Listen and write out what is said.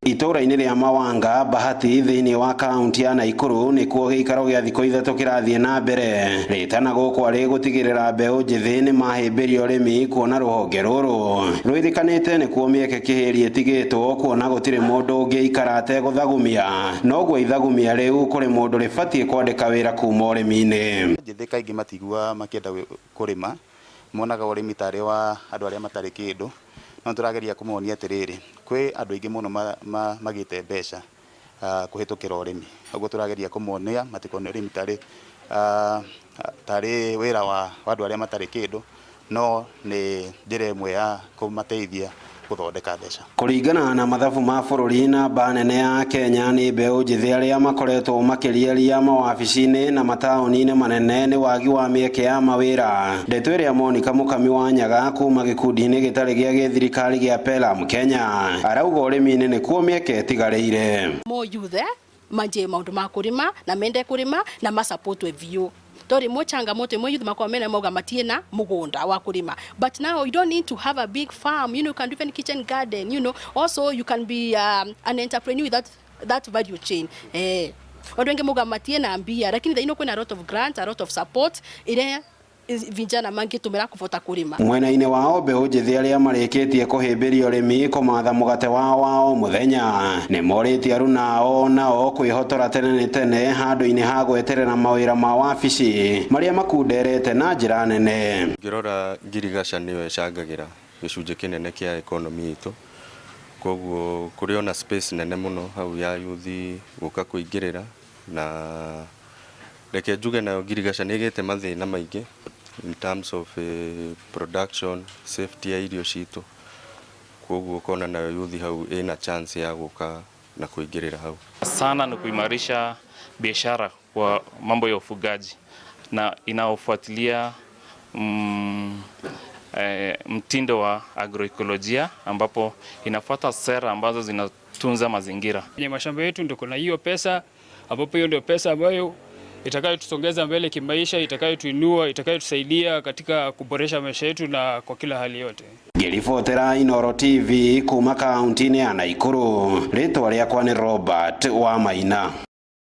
Itura-inĩ rĩa Mawanga Bahati thĩinĩ wa kaunti ya Naikuru nĩkuo gĩikaro gĩa thikũ ithatũ kĩrathiĩ na mbere. Rĩtana gũkũ arĩ gũtigĩrĩra mbeũ njĩthĩ nĩ mahĩmbĩria ũrĩmi kuona rũhonge rũrũ rwĩtĩkanĩte nĩkuo mĩeke kĩhĩri ĩtigĩtwo kuona gũtirĩ mũndũ ũngĩikara ategũthagumia. Noguo ithagumia rĩu kũrĩ mũndũ rĩbatiĩ kwandĩka wĩra kuma ũrĩmi-inĩ. Njĩthĩ kaingĩ matigua makĩenda kũrĩma, monaga ũrĩmi tarĩ wa andũ arĩa matarĩ kĩndũ. No tũrageria kũmonia atĩrĩrĩ, kwĩ andũ aingĩ mũno magĩte mbeca kũhĩtũkĩra ũrĩmi. Ũguo tũrageria kũmonia matikone ũrĩmi tarĩ wĩra wa andũ arĩa matarĩ kĩndũ, no nĩ njĩra ĩmwe ya kũmateithia gũthondeka mbeca. Kũringana na mathabu ma bũrũri, namba nene ya Kenya nĩ mbeũ njĩthĩ arĩa makoretwo makĩriaria mawabici-inĩ na mataũni-inĩ manene nĩ wagi wa mĩeke ya mawĩra. Ndeto ĩrĩa Monica Mũkami wa Nyaga kuma gĩkundi-inĩ gĩtarĩ gĩa gĩthirikari gĩa Pelham Kenya arauga ũrĩmi-inĩ nĩkuo mĩeke ĩtigarĩire. More youth manje maũndũ ma kũrĩma na mende kũrĩma na masupportwe biũ. Tori mo changamoto mo youth makwa mena moga matie na mugunda wa kulima, but now you don't need to have a big farm, you can do even kitchen garden, also you can be an entrepreneur with that value chain. Watu wengi moga matie na ambia, lakini there kuna a lot of grants, a lot of support ile vijana mangi tumera kuvota kulima. Mwena-inĩ wao mbeũ njĩthĩ arĩa marĩkĩtie kũhĩmbĩria ũrĩmi kũmatha mũgate wao mũthenya nĩ morĩtie aruna ao nao kwĩhotora tene nĩ tene handũ-inĩ ha gweterera mawĩra ma wabici marĩa makunderete na njĩra nene. Ngĩrora ngirigaca nĩyo ĩcangagĩra gĩcunjĩ kĩnene kĩa economy itũ, koguo kũrĩ ona space nene mũno hau ya yuthi gũka kũingĩrĩra, na reke njuge nayo ngirigaca nĩ ĩgĩte mathĩna maingĩ in terms of production, safety ya irio citũ, koguo kona nayo yuthi hau ina chance ya gũka na kuingĩrĩra hau. Sana ni kuimarisha biashara kwa mambo ya ufugaji na inaofuatilia mtindo wa agroekolojia ambapo inafuata sera ambazo zinatunza mazingira. Kwenye mashamba yetu ndio kuna hiyo pesa, ambapo hiyo ndio pesa ambayo itakayotusongeza mbele kimaisha, itakayotuinua, itakayotusaidia katika kuboresha maisha yetu na kwa kila hali yote. Ngĩribotera Inooro TV kuma kaunti-inĩ ya Naikuru, rĩtwa rĩakwa nĩ Robert Wamaina.